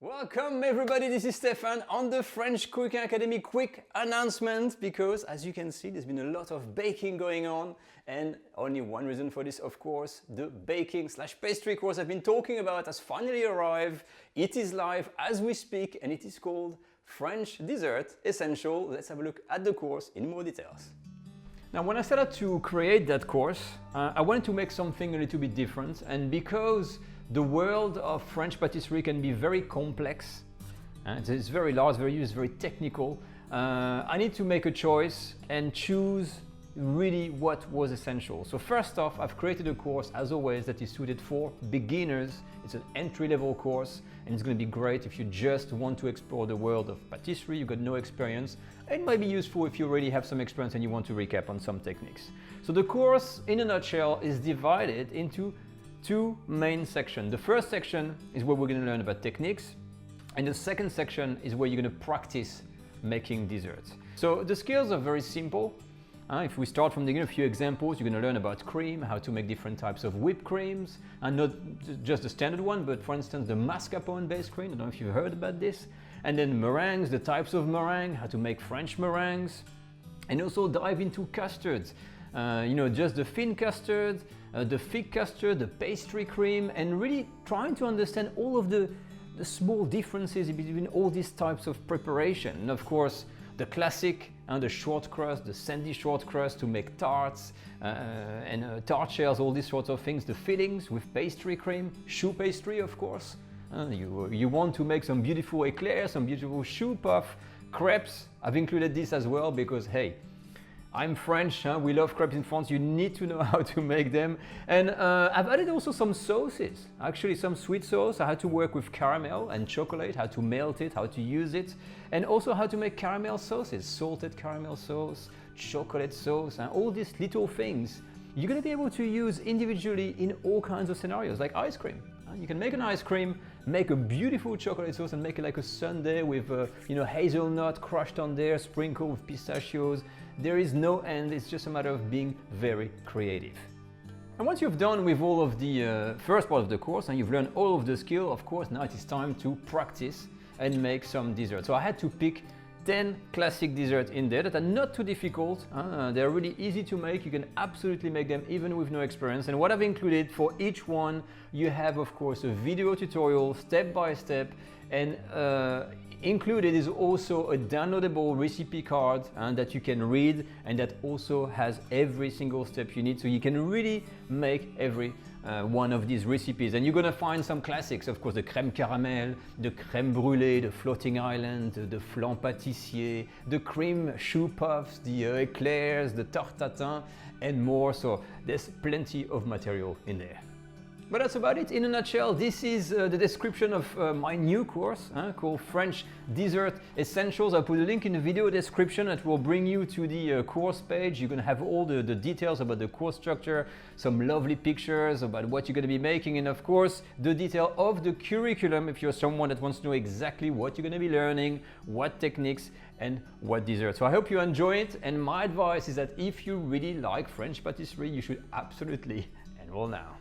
Welcome everybody, this is Stefan on the French Cooking Academy. Quick announcement, because as you can see there's been a lot of baking going on, and only one reason for this, of course. The baking/pastry course I've been talking about has finally arrived. It is live as we speak and it is called French Dessert Essential. Let's have a look at the course in more details. Now, when I started to create that course, I wanted to make something a little bit different, and because the world of French patisserie can be very complex, it's very large, very technical, I need to make a choice and choose really what was essential. So first off, I've created a course, as always, that is suited for beginners. It's an entry-level course, and it's going to be great if you just want to explore the world of patisserie, you've got no experience. It might be useful if you already have some experience and you want to recap on some techniques. So the course, in a nutshell, is divided into two main sections. The first section is where we're going to learn about techniques, and the second section is where you're going to practice making desserts. So the skills are very simple. If we start from the beginning, a few examples, you're going to learn about cream, how to make different types of whipped creams, and not just the standard one, but for instance the mascarpone based cream. I don't know if you've heard about this. And then meringues, the types of meringue, how to make French meringues, and also dive into custards. Just the thin custard, the thick custard, the pastry cream, and really trying to understand all of the small differences between all these types of preparation. And of course, the classic and the short crust, the sandy short crust to make tarts and tart shells, all these sorts of things. The fillings with pastry cream, choux pastry, of course. You want to make some beautiful eclairs, some beautiful choux puff, crepes. I've included this as well because, hey, I'm French, we love crepes in France, you need to know how to make them. And I've added also some sauces, actually some sweet sauce. I had to work with caramel and chocolate, how to melt it, how to use it, and also how to make caramel sauces, salted caramel sauce, chocolate sauce, and all these little things you're going to be able to use individually in all kinds of scenarios, like ice cream. You can make an ice cream, make a beautiful chocolate sauce and make it like a sundae with hazelnut crushed on there, sprinkled with pistachios. There is no end, it's just a matter of being very creative. And once you've done with all of the first part of the course and you've learned all of the skill, of course, now it is time to practice and make some desserts. So I had to pick 10 classic desserts in there that are not too difficult. They're really easy to make. You can absolutely make them even with no experience. And what I've included for each one, you have of course a video tutorial step by step, and included is also a downloadable recipe card that you can read, and that also has every single step you need, so you can really make every one of these recipes. And you're gonna find some classics, of course, the crème caramel, the crème brûlée, the floating island, the flan pâtissier, the cream choux puffs, the eclairs, the tarte tatin, and more. So there's plenty of material in there. But that's about it in a nutshell. This is the description of my new course called French Dessert Essentials. I'll put a link in the video description that will bring you to the course page. You're going to have all the details about the course structure, some lovely pictures about what you're going to be making, and of course the detail of the curriculum if you're someone that wants to know exactly what you're going to be learning, what techniques and what desserts. So I hope you enjoy it, and my advice is that if you really like French patisserie, you should absolutely enroll now.